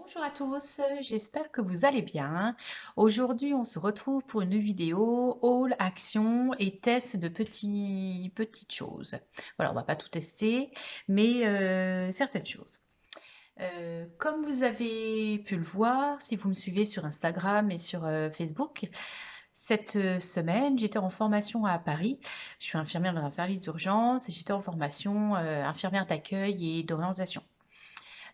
Bonjour à tous, j'espère que vous allez bien. Aujourd'hui, on se retrouve pour une vidéo haul, action et test de petites choses. Voilà, on va pas tout tester, mais certaines choses. Comme vous avez pu le voir, si vous me suivez sur Instagram et sur Facebook, cette semaine, j'étais en formation à Paris. Je suis infirmière dans un service d'urgence et j'étais en formation infirmière d'accueil et d'orientation.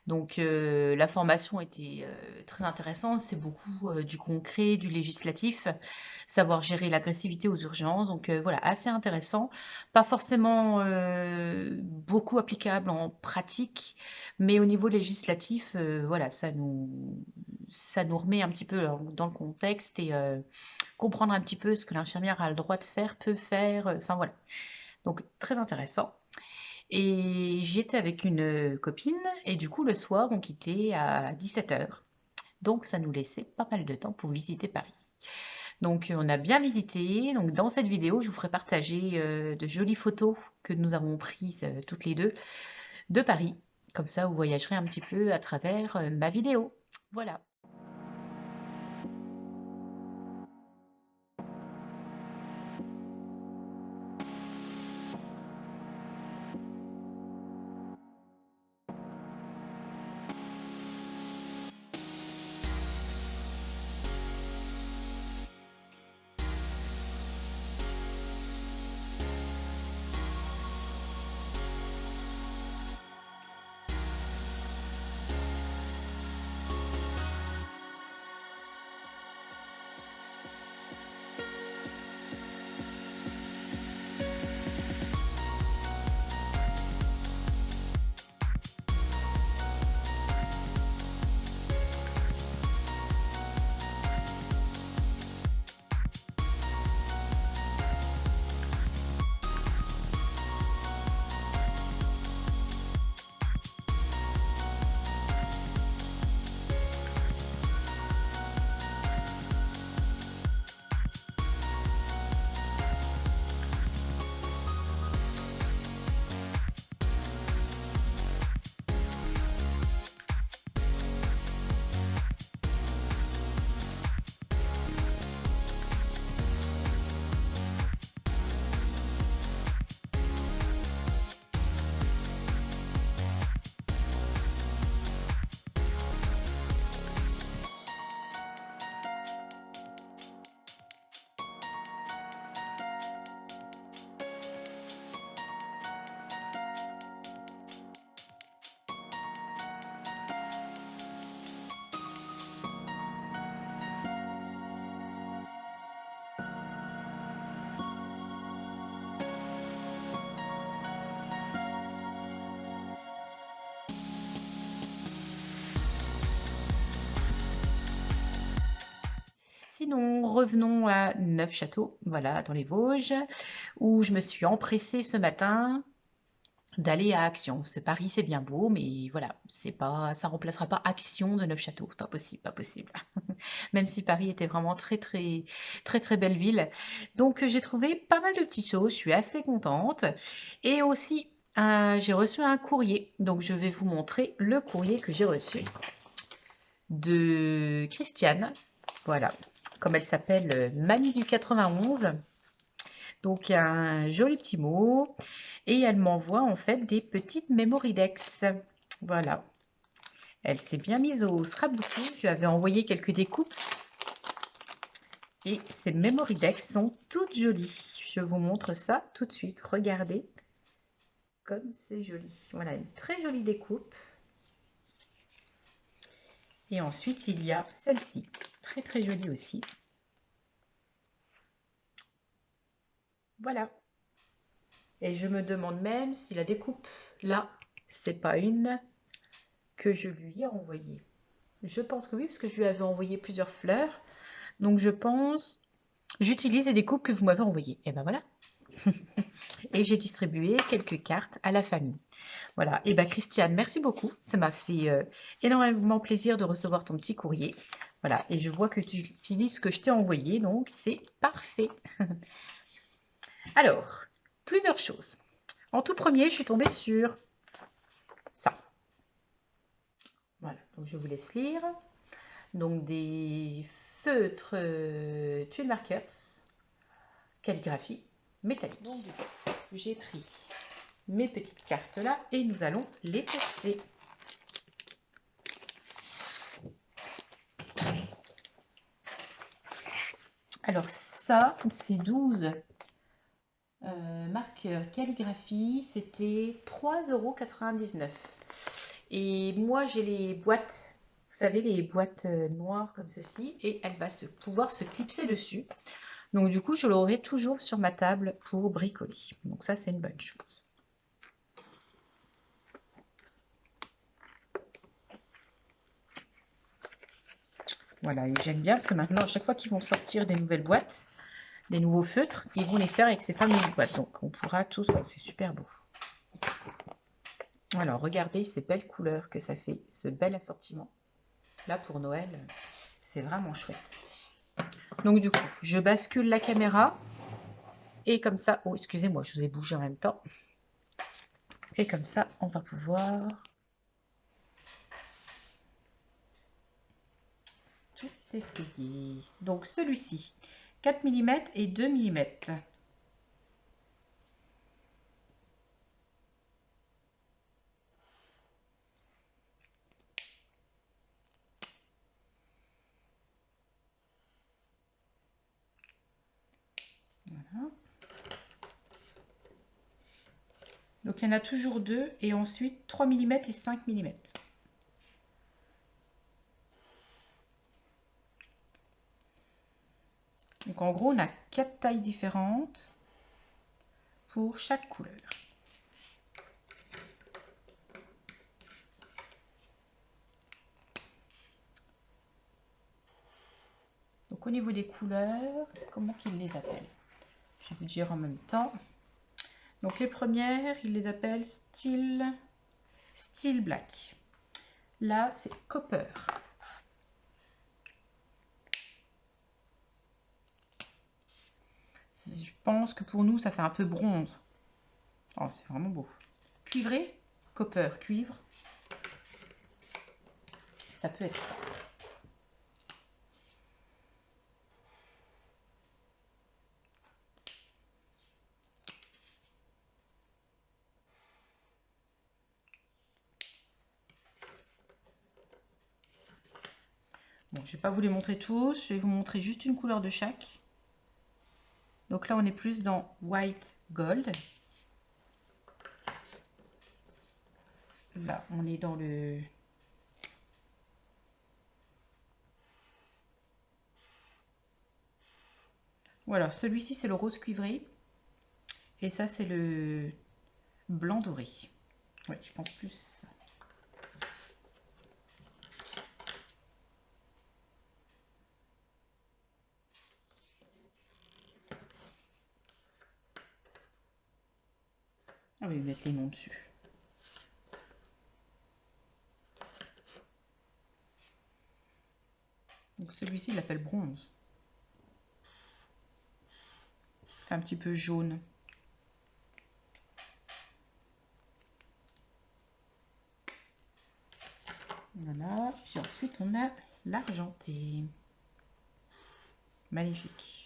Donc la formation était très intéressante, c'est beaucoup du concret, du législatif, savoir gérer l'agressivité aux urgences. Donc voilà, assez intéressant. Pas forcément beaucoup applicable en pratique, mais au niveau législatif, voilà, ça nous remet un petit peu dans le contexte et comprendre un petit peu ce que l'infirmière a le droit de faire, peut faire, enfin voilà. Donc très intéressant. Et j'y étais avec une copine et du coup le soir on quittait à 17 h. Donc ça nous laissait pas mal de temps pour visiter Paris. Donc on a bien visité. Donc dans cette vidéo je vous ferai partager de jolies photos que nous avons prises toutes les deux de Paris. Comme ça vous voyagerez un petit peu à travers ma vidéo. Voilà. Sinon, revenons à Neufchâteau, voilà, dans les Vosges, où je me suis empressée ce matin d'aller à Action. Ce Paris, c'est bien beau, mais voilà, c'est pas, ça remplacera pas Action de Neufchâteau. C'est pas possible, pas possible. Même si Paris était vraiment très belle ville. Donc j'ai trouvé pas mal de petites choses. Je suis assez contente. Et aussi, j'ai reçu un courrier. Donc je vais vous montrer le courrier que j'ai reçu de Christiane. Voilà, comme elle s'appelle, Mamie du 91. Donc il y a un joli petit mot. Et elle m'envoie en fait des petites Mémoridex. Voilà. Elle s'est bien mise au scrapbook. Je lui avais envoyé quelques découpes. Et ces Mémoridex sont toutes jolies. Je vous montre ça tout de suite. Regardez comme c'est joli. Voilà, une très jolie découpe. Et ensuite, il y a celle-ci. Très jolie aussi. Voilà. Et je me demande même si la découpe, là, c'est pas une que je lui ai envoyée. Je pense que oui, parce que je lui avais envoyé plusieurs fleurs. Donc je pense, j'utilise les découpes que vous m'avez envoyées. Et ben voilà. Et j'ai distribué quelques cartes à la famille. Voilà. Et ben Christiane, merci beaucoup. Ça m'a fait énormément plaisir de recevoir ton petit courrier. Voilà. Et je vois que tu utilises ce que je t'ai envoyé, donc c'est parfait. Alors, plusieurs choses. En tout premier, je suis tombée sur ça. Voilà. Donc je vous laisse lire. Donc des feutres tuile markers, calligraphie métallique. Donc du coup, j'ai pris mes petites cartes là et nous allons les tester. Alors ça, c'est 12 marqueurs calligraphie, c'était 3,99 €. Et moi j'ai les boîtes, vous savez, les boîtes noires comme ceci, et elle va pouvoir se clipser dessus. Donc du coup je l'aurai toujours sur ma table pour bricoler. Donc ça c'est une bonne chose. Voilà, et j'aime bien parce que maintenant à chaque fois qu'ils vont sortir des nouvelles boîtes, des nouveaux feutres, ils vont les faire avec ces fameuses boîtes. Donc on pourra tous, oh, c'est super beau. Alors regardez ces belles couleurs que ça fait, ce bel assortiment. Là pour Noël, c'est vraiment chouette. Donc du coup, je bascule la caméra et comme ça, oh excusez-moi, je vous ai bougé en même temps. Et comme ça, on va pouvoir tout essayer. Donc celui-ci, 4 mm et 2 mm. Voilà. Donc il y en a toujours deux et ensuite 3 mm et 5 mm. Donc en gros, on a 4 tailles différentes pour chaque couleur. Donc au niveau des couleurs, comment qu'ils les appellent? Je vais vous dire en même temps. Donc les premières, ils les appellent Steel Black. Là, c'est Copper. Je pense que pour nous, ça fait un peu bronze. Oh, c'est vraiment beau. Cuivré, Copper, cuivre. Ça peut être ça. Bon, je ne vais pas vous les montrer tous. Je vais vous montrer juste une couleur de chaque. Donc là, on est plus dans White Gold. Là, on est dans le... Voilà, celui-ci, c'est le rose cuivré. Et ça, c'est le blanc doré. Oui, je pense plus ça. Ah oui, mettre les noms dessus. Donc celui-ci, il l'appelle bronze. C'est un petit peu jaune. Voilà. Puis ensuite, on a l'argenté. Magnifique.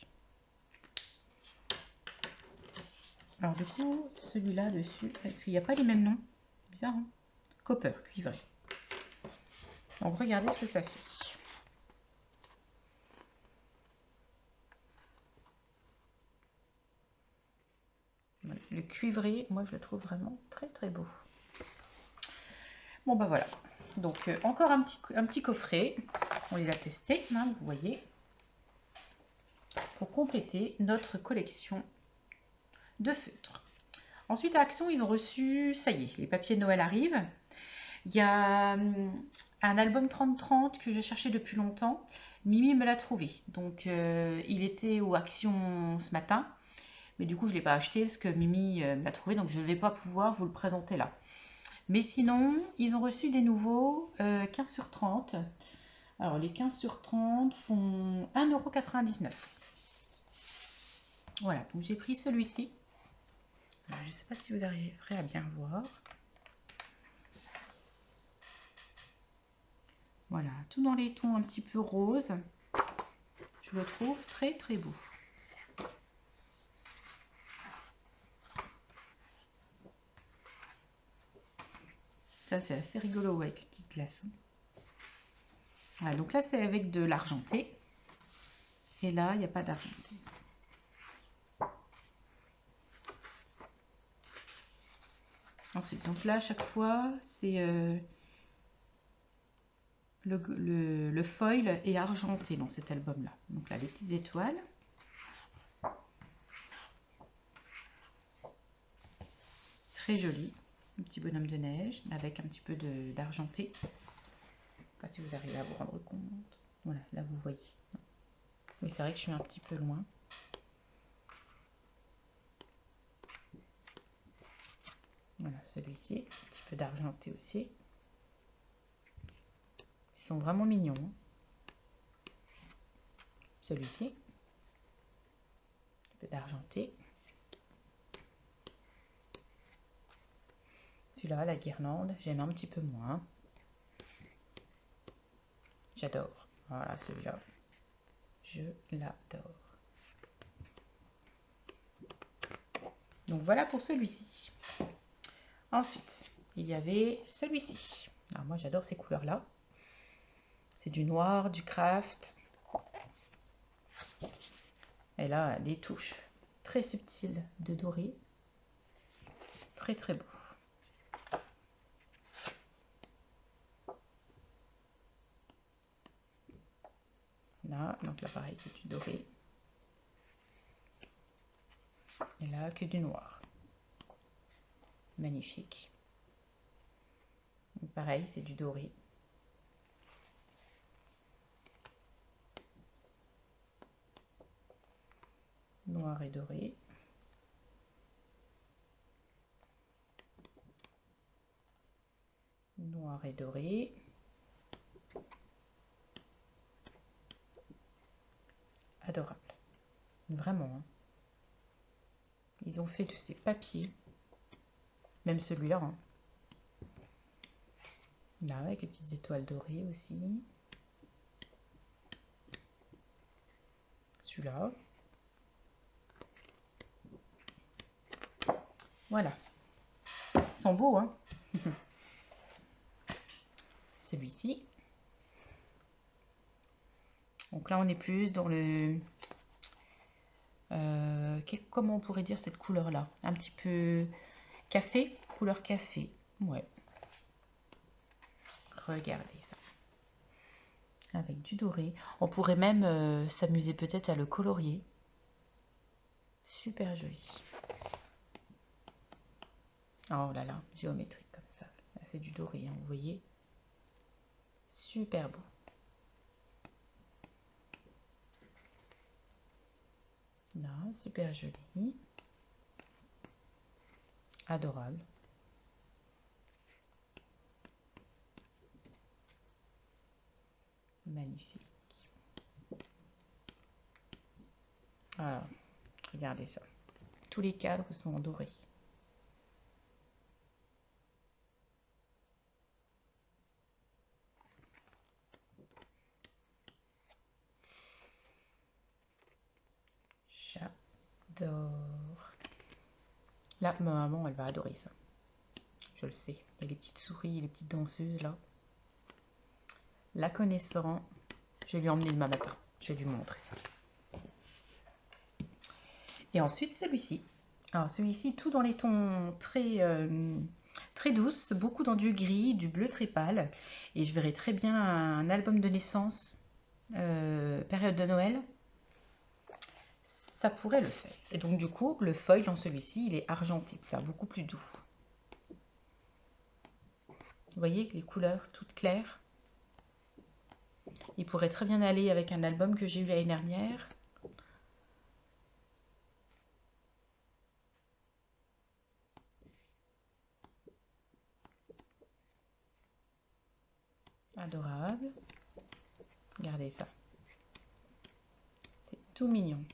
Alors du coup, celui-là dessus, est-ce qu'il n'y a pas les mêmes noms? Bizarre, hein? Copper, cuivré. Donc regardez ce que ça fait. Le cuivré, moi je le trouve vraiment très très beau. Bon bah voilà. Donc encore un petit coffret. On les a testés, hein, vous voyez. Pour compléter notre collection de feutres. Ensuite à Action, ils ont reçu, ça y est, les papiers de Noël arrivent. Il y a un album 30-30 que j'ai cherché depuis longtemps. Mimi me l'a trouvé. Donc il était aux Action ce matin. Mais du coup, je ne l'ai pas acheté parce que Mimi me l'a trouvé. Donc je ne vais pas pouvoir vous le présenter là. Mais sinon, ils ont reçu des nouveaux 15 sur 30. Alors les 15 sur 30 font 1,99 €. Voilà, donc j'ai pris celui-ci. Je ne sais pas si vous arriverez à bien voir. Voilà, tout dans les tons un petit peu roses. Je le trouve très très beau. Ça, c'est assez rigolo avec les petites glaces. Voilà, donc là, c'est avec de l'argenté. Et là, il n'y a pas d'argenté. Ensuite, donc là, à chaque fois, c'est le foil est argenté dans cet album-là. Donc là, les petites étoiles. Très joli. Un petit bonhomme de neige avec un petit peu d'argenté. Je ne sais pas si vous arrivez à vous rendre compte. Voilà, là, vous voyez. Oui, c'est vrai que je suis un petit peu loin. Voilà, celui-ci. Un petit peu d'argenté aussi. Ils sont vraiment mignons. Celui-ci. Un peu d'argenté. Celui-là, la guirlande, j'aime un petit peu moins. J'adore. Voilà, celui-là. Je l'adore. Donc voilà pour celui-ci. Ensuite, il y avait celui-ci. Alors moi, j'adore ces couleurs-là. C'est du noir, du craft. Et là, des touches très subtiles de doré. Très très beau. Là, donc là pareil, c'est du doré. Et là, que du noir. Magnifique. Donc pareil, c'est du doré. Noir et doré. Noir et doré. Adorable. Vraiment. Hein. Ils ont fait de ces papiers. Même celui-là. Hein. Là, avec les petites étoiles dorées aussi. Celui-là. Voilà. Ils sont beaux, hein. Celui-ci. Donc là, on est plus dans le... comment on pourrait dire cette couleur-là? Un petit peu café, couleur café. Ouais. Regardez ça. Avec du doré. On pourrait même s'amuser peut-être à le colorier. Super joli. Oh là là, géométrique comme ça. Là, c'est du doré, hein, vous voyez. Super beau. Là, super joli. Adorable. Magnifique. Voilà, regardez ça. Tous les cadres sont en doré. J'adore. Là, ma maman, elle va adorer ça. Je le sais. Il y a les petites souris et les petites danseuses là. La connaissant, je vais lui emmener demain matin. Je vais lui montrer ça. Et ensuite, celui-ci. Alors, celui-ci, tout dans les tons très douces, beaucoup dans du gris, du bleu très pâle. Et je verrai très bien un album de naissance, période de Noël. Ça pourrait le faire. Et donc, du coup, le foil dans celui-ci, il est argenté. C'est beaucoup plus doux. Vous voyez que les couleurs toutes claires. Il pourrait très bien aller avec un album que j'ai eu l'année dernière. Adorable. Regardez ça. C'est tout mignon.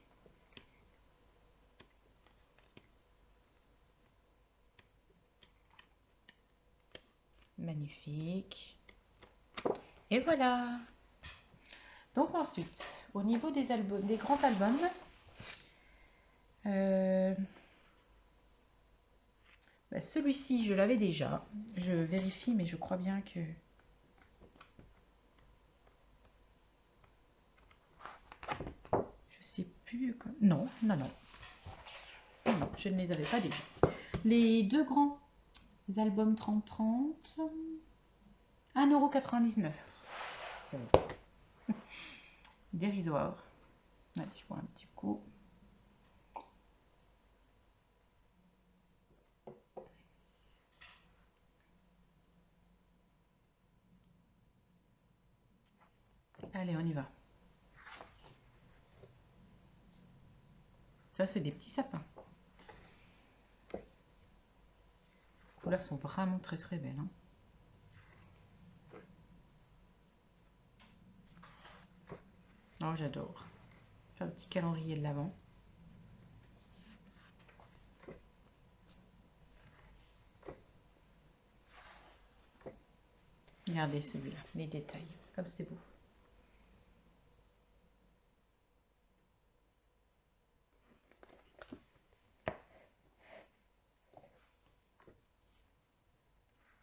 Magnifique. Et voilà. Donc ensuite, au niveau des albums, des grands albums, celui-ci, je l'avais déjà. Je vérifie, mais je crois bien que... Je sais plus... Non, non, non. Non, je ne les avais pas déjà. Les deux grands albums 30-30, 1,99 €. C'est dérisoire. Allez, je bois un petit coup. Allez, on y va. Ça, c'est des petits sapins. Les couleurs sont vraiment très très belles. Hein. Oh, j'adore. Faire un petit calendrier de l'Avent. Regardez celui-là, les détails, comme c'est beau.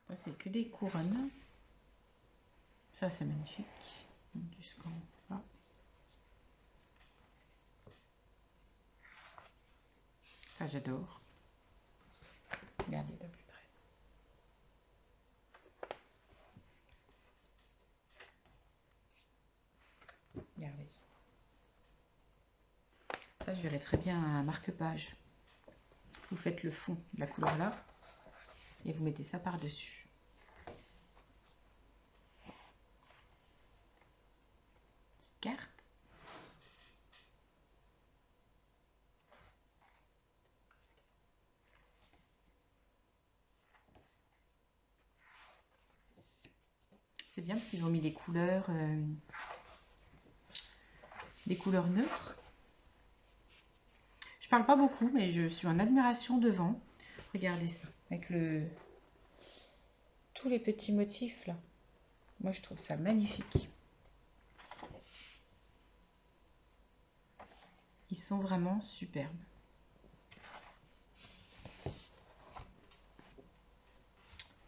Ça, c'est que des couronnes. Ça, c'est magnifique. Jusqu'en bas. Ça, j'adore. Regardez de plus près. Regardez. Ça, je verrais très bien un marque-page. Vous faites le fond de la couleur là et vous mettez ça par-dessus. Petite carte. C'est bien parce qu'ils ont mis des couleurs neutres. Je parle pas beaucoup, mais je suis en admiration devant. Regardez ça, avec tous les petits motifs là. Moi, je trouve ça magnifique. Ils sont vraiment superbes.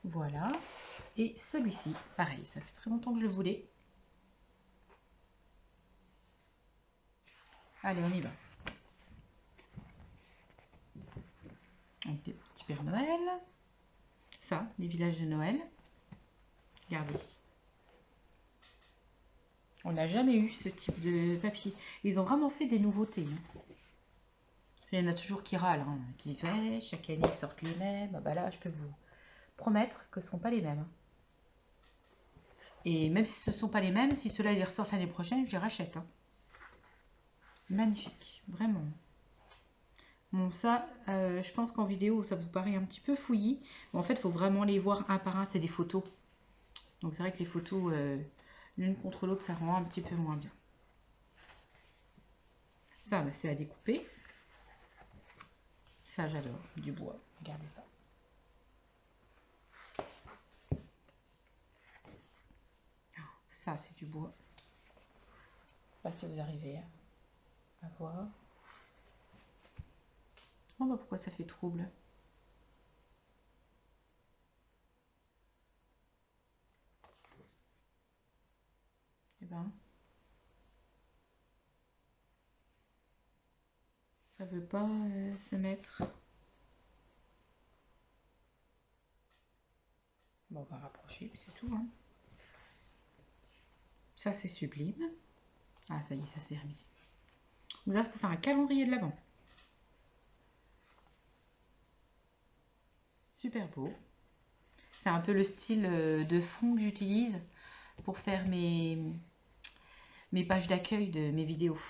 Voilà. Et celui-ci, pareil, ça fait très longtemps que je le voulais. Allez, on y va. Donc, des petits Pères Noël. Ça, les villages de Noël. Regardez. On n'a jamais eu ce type de papier. Ils ont vraiment fait des nouveautés. Hein. Il y en a toujours qui râlent, hein, qui disent ouais, chaque année ils sortent les mêmes. Bah là, je peux vous promettre que ce ne sont pas les mêmes. Et même si ce ne sont pas les mêmes, si ceux-là ils ressortent l'année prochaine, je les rachète. Hein. Magnifique, vraiment. Bon, ça, je pense qu'en vidéo, ça vous paraît un petit peu fouillis. Mais en fait, il faut vraiment les voir un par un. C'est des photos. Donc, c'est vrai que les photos, l'une contre l'autre, ça rend un petit peu moins bien. Ça, bah, c'est à découper. Ça, j'adore. Du bois. Regardez ça. Ça, c'est du bois. Je ne sais pas si vous arrivez à voir. Oh, bah, pourquoi ça fait trouble? Eh ben, ça veut pas se mettre. Bon, on va rapprocher, puis c'est tout. Hein. Ça, c'est sublime. Ah, ça y est, ça s'est remis. Vous avez pour faire un calendrier de l'Avent. Super beau. C'est un peu le style de fond que j'utilise pour faire mes pages d'accueil de mes vidéos.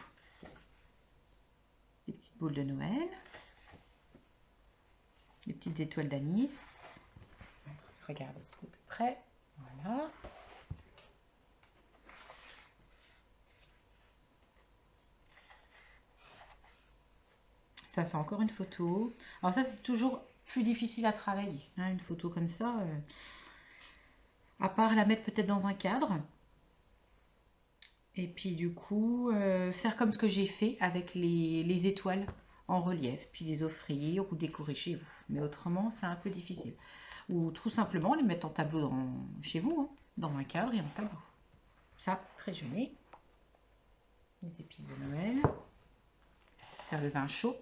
Des petites boules de Noël. Des petites étoiles d'anis. Regardez de plus près. Voilà. Ça, c'est encore une photo. Alors ça, c'est toujours plus difficile à travailler. Hein, une photo comme ça, à part la mettre peut-être dans un cadre. Et puis du coup, faire comme ce que j'ai fait avec les étoiles en relief, puis les offrir ou décorer chez vous. Mais autrement, c'est un peu difficile. Ou tout simplement les mettre en tableau chez vous, hein, dans un cadre et en tableau. Ça, très joli. Les épices de Noël. Faire le vin chaud.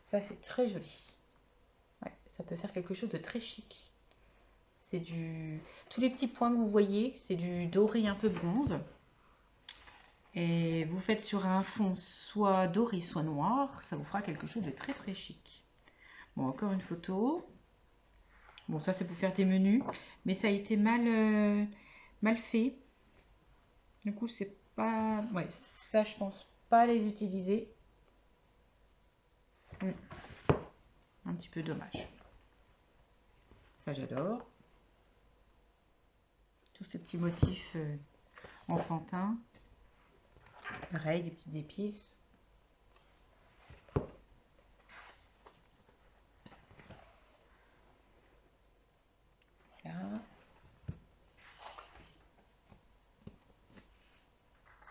Ça, c'est très joli. Ouais, ça peut faire quelque chose de très chic. C'est du... Tous les petits points que vous voyez, c'est du doré un peu bronze. Et vous faites sur un fond soit doré, soit noir. Ça vous fera quelque chose de très très chic. Bon, encore une photo. Bon, ça c'est pour faire des menus. Mais ça a été mal fait. Du coup, c'est pas... Ouais, ça je pense pas les utiliser. Un petit peu dommage. Ça j'adore. Tous ces petits motifs enfantins. Pareil, des petites épices. Voilà.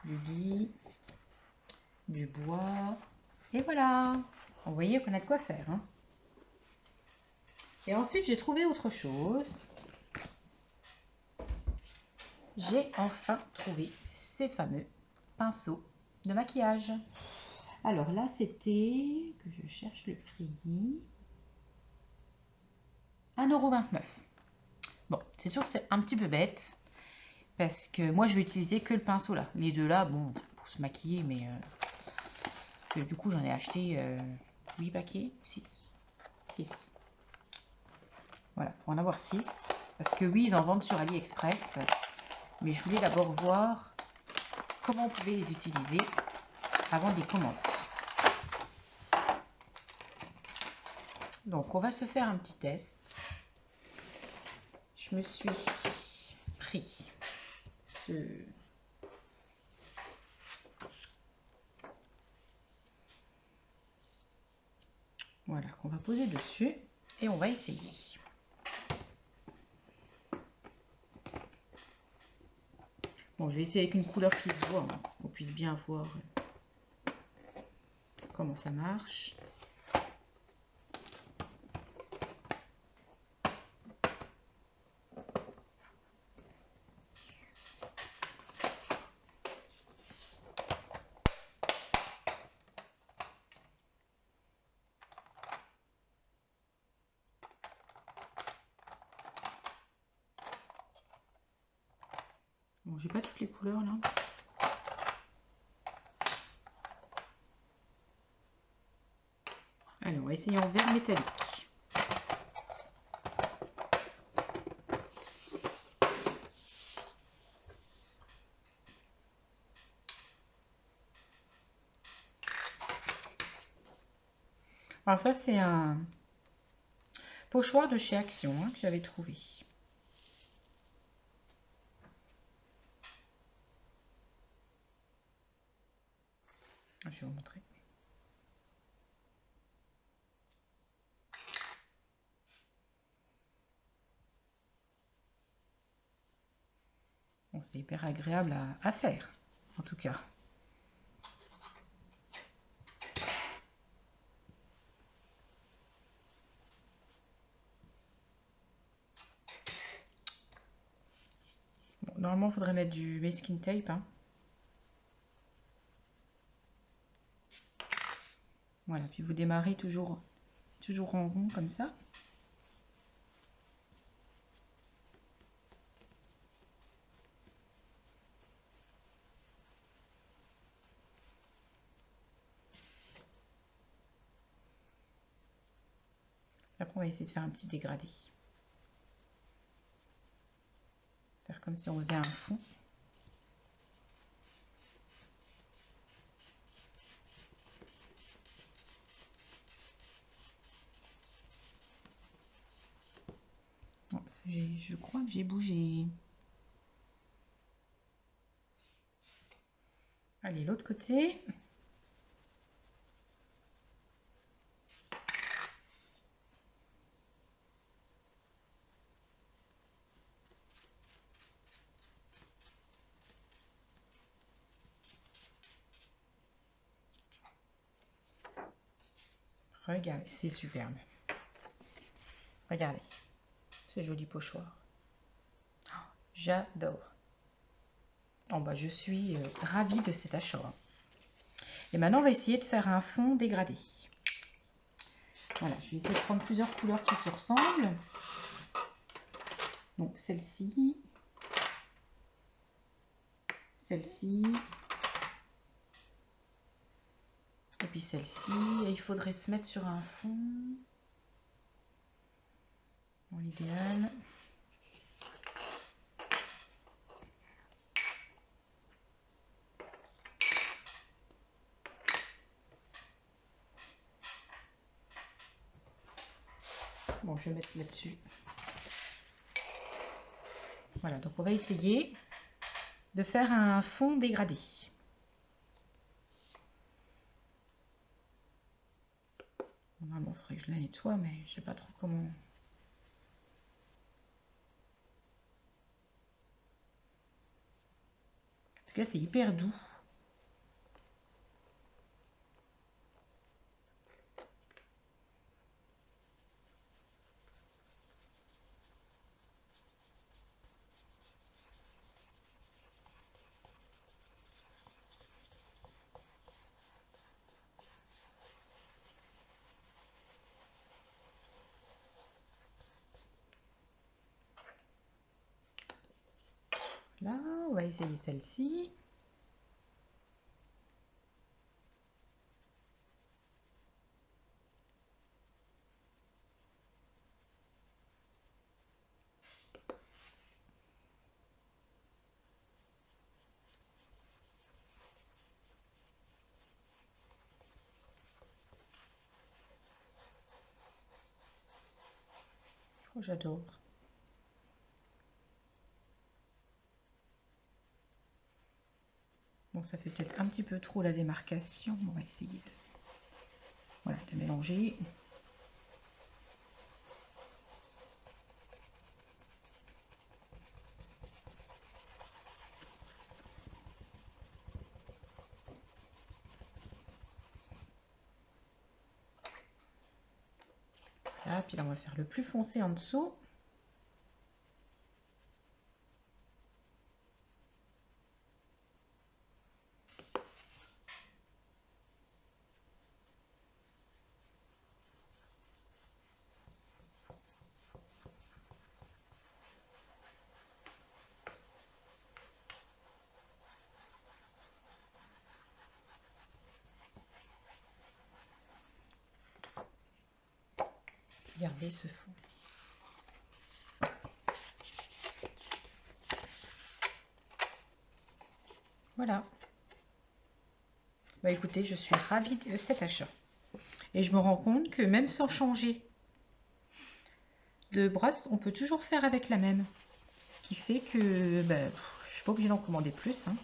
Du gui. Du bois. Et voilà. Vous voyez qu'on a de quoi faire. Hein. Et ensuite, j'ai trouvé autre chose. J'ai enfin trouvé ces fameux pinceaux de maquillage. Alors là, c'était, que je cherche le prix, 1,29 €. Bon, c'est sûr que c'est un petit peu bête, parce que moi, je vais utiliser que le pinceau là. Les deux là, bon, pour se maquiller, mais du coup, j'en ai acheté 8 paquets, 6. Voilà, pour en avoir 6. Parce que oui, ils en vendent sur AliExpress. Mais je voulais d'abord voir comment on pouvait les utiliser avant de les commander. Donc, on va se faire un petit test. Je me suis pris ce... Voilà, qu'on va poser dessus et on va essayer. Bon, je vais essayer avec une couleur qui se voit, hein, qu'on puisse bien voir comment ça marche. Bon, j'ai pas toutes les couleurs là. Allez, on va essayer en vert métallique. Alors ça, c'est un pochoir de chez Action hein, que j'avais trouvé. Je vais vous montrer. Bon, c'est hyper agréable à faire, en tout cas. Bon, normalement, il faudrait mettre du masking tape. Hein. Voilà, puis vous démarrez toujours en rond comme ça. Après, on va essayer de faire un petit dégradé. Faire comme si on faisait un fond. Oh, je crois que j'ai bougé. Allez, l'autre côté. Regardez, c'est superbe. Regardez, ce joli pochoir. Oh, j'adore. Oh, bah, je suis ravie de cet achat. Et maintenant, on va essayer de faire un fond dégradé. Voilà, je vais essayer de prendre plusieurs couleurs qui se ressemblent. Donc, celle-ci. Celle-ci. Et puis celle-ci. Et il faudrait se mettre sur un fond. Dans l'idéal. Bon, je vais mettre là-dessus. Voilà, donc on va essayer de faire un fond dégradé. Normalement, il faudrait que je la nettoie, mais je ne sais pas trop comment. Parce que là, c'est hyper doux. Là, on va essayer celle-ci. Oh, j'adore. Bon, ça fait peut-être un petit peu trop la démarcation. On va essayer de, voilà, de mélanger. Voilà, puis là, on va faire le plus foncé en dessous. Regardez ce fond. Voilà. Bah écoutez, je suis ravie de cet achat. Et je me rends compte que même sans changer de brosse, on peut toujours faire avec la même. Ce qui fait que bah, je suis pas obligée d'en commander plus. Hein.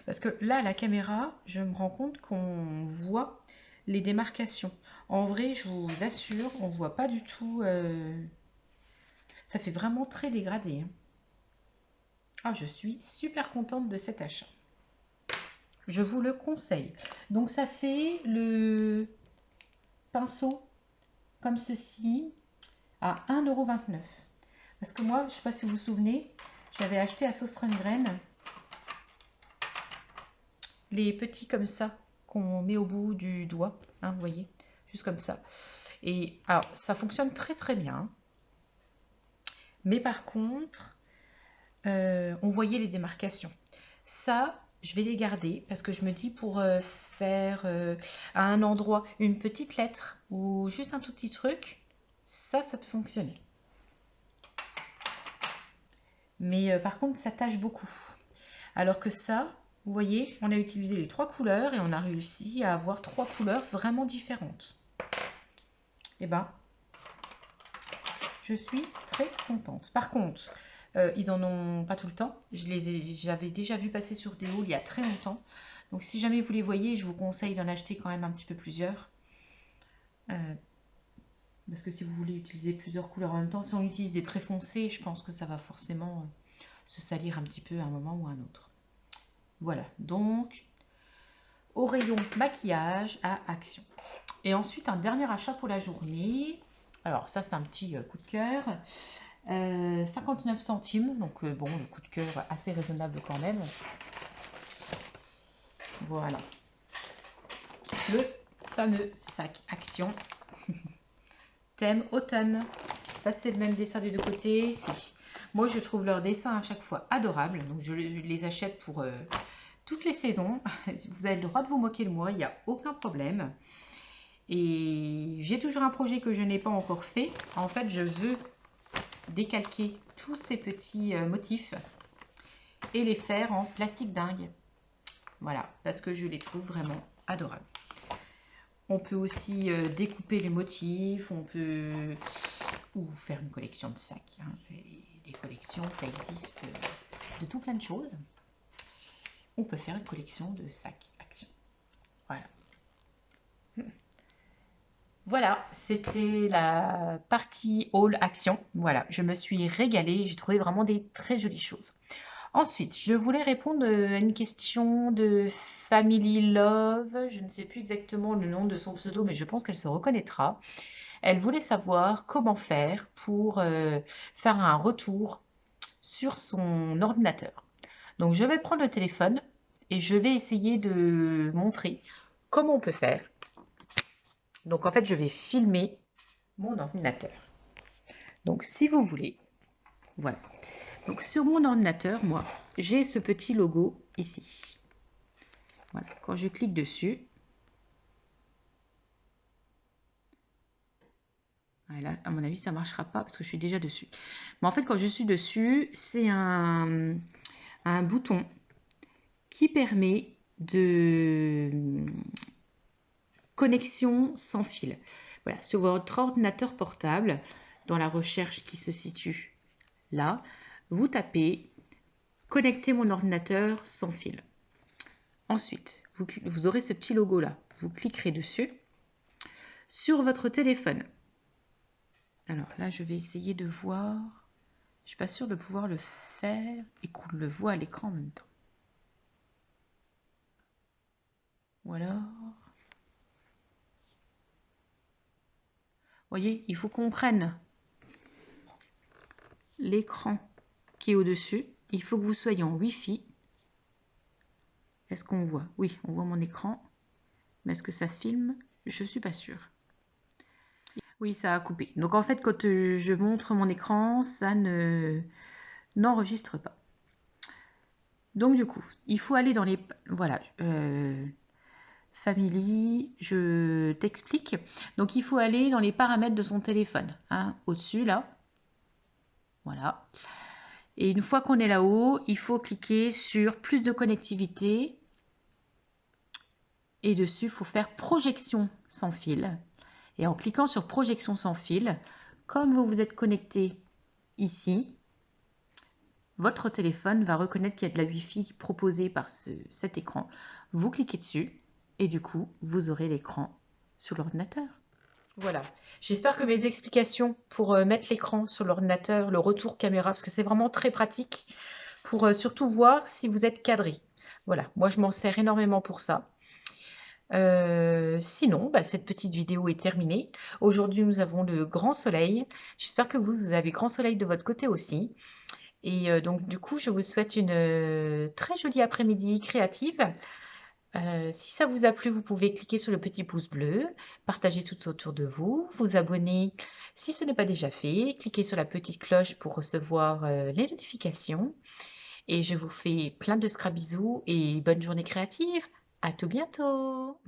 Parce que là, à la caméra, je me rends compte qu'on voit les démarcations. En vrai, je vous assure, on ne voit pas du tout. Ça fait vraiment très dégradé. Hein. Ah, je suis super contente de cet achat. Je vous le conseille. Donc, ça fait le pinceau comme ceci à 1,29 €. Parce que moi, je ne sais pas si vous vous souvenez, j'avais acheté à Sauce Rundgren les petits comme ça qu'on met au bout du doigt, hein, vous voyez, juste comme ça. Et alors, ça fonctionne très très bien. Mais par contre, on voyait les démarcations. Ça, je vais les garder parce que je me dis pour faire à un endroit une petite lettre ou juste un tout petit truc, ça peut fonctionner. Mais par contre, ça tâche beaucoup. Alors que ça, vous voyez, on a utilisé les 3 couleurs et on a réussi à avoir 3 couleurs vraiment différentes. Et ben, je suis très contente. Par contre, ils en ont pas tout le temps. J'avais déjà vu passer sur des hauls il y a très longtemps. Donc si jamais vous les voyez, je vous conseille d'en acheter quand même un petit peu plusieurs. Parce que si vous voulez utiliser plusieurs couleurs en même temps, si on utilise des traits foncés, je pense que ça va forcément se salir un petit peu à un moment ou à un autre. Voilà, donc au rayon maquillage à Action. Et ensuite, un dernier achat pour la journée. Alors ça, c'est un petit coup de cœur. 59 centimes, donc bon, le coup de cœur assez raisonnable quand même. Voilà. Le fameux sac Action. Thème automne. Là, c'est le même dessin des deux côtés. Si. Moi, je trouve leurs dessins à chaque fois adorables. Donc, je les achète pour toutes les saisons. Vous avez le droit de vous moquer de moi, il n'y a aucun problème. Et j'ai toujours un projet que je n'ai pas encore fait. En fait, je veux décalquer tous ces petits motifs et les faire en plastique dingue. Voilà, parce que je les trouve vraiment adorables. On peut aussi découper les motifs, on peut ou faire une collection de sacs. Hein. Les collections, ça existe de tout plein de choses. On peut faire une collection de sacs Action. Voilà. Voilà, c'était la partie haul Action. Voilà, je me suis régalée, j'ai trouvé vraiment des très jolies choses. Ensuite, je voulais répondre à une question de Family Love. Je ne sais plus exactement le nom de son pseudo, mais je pense qu'elle se reconnaîtra. Elle voulait savoir comment faire pour faire un retour sur son ordinateur. Donc, je vais prendre le téléphone et je vais essayer de montrer comment on peut faire. Donc, en fait, je vais filmer mon ordinateur. Donc, si vous voulez, voilà. Donc, sur mon ordinateur, moi, j'ai ce petit logo ici. Voilà, quand je clique dessus, là, à mon avis, ça ne marchera pas parce que je suis déjà dessus. Mais en fait, quand je suis dessus, c'est un bouton qui permet de connexion sans fil. Voilà, sur votre ordinateur portable, dans la recherche qui se situe là, vous tapez « Connecter mon ordinateur sans fil ». Ensuite, vous aurez ce petit logo là. Vous cliquerez dessus. Sur votre téléphone. Alors là, je vais essayer de voir. Je ne suis pas sûre de pouvoir le faire et qu'on le voit à l'écran en même temps. Ou alors... Vous voyez, il faut qu'on prenne l'écran qui est au-dessus. Il faut que vous soyez en Wi-Fi. Est-ce qu'on voit? Oui, on voit mon écran. Mais est-ce que ça filme? Je ne suis pas sûre. Oui, ça a coupé. Donc en fait, quand je montre mon écran, ça n'enregistre pas. Donc du coup, il faut aller dans les... Voilà. Family, je t'explique. Donc il faut aller dans les paramètres de son téléphone. Hein, au-dessus, là. Voilà. Et une fois qu'on est là-haut, il faut cliquer sur plus de connectivité. Et dessus, il faut faire projection sans fil. Et en cliquant sur projection sans fil, comme vous vous êtes connecté ici, votre téléphone va reconnaître qu'il y a de la Wi-Fi proposée par cet écran. Vous cliquez dessus et du coup, vous aurez l'écran sur l'ordinateur. Voilà, j'espère que mes explications pour mettre l'écran sur l'ordinateur, le retour caméra, parce que c'est vraiment très pratique pour surtout voir si vous êtes cadré. Voilà, moi je m'en sers énormément pour ça. Sinon, cette petite vidéo est terminée. Aujourd'hui, nous avons le grand soleil. J'espère que vous avez grand soleil de votre côté aussi. Et donc, du coup, je vous souhaite une très jolie après-midi créative. Si ça vous a plu, vous pouvez cliquer sur le petit pouce bleu, partager tout autour de vous, vous abonner si ce n'est pas déjà fait, cliquez sur la petite cloche pour recevoir les notifications. Et je vous fais plein de scrap bisous et bonne journée créative. À tout bientôt!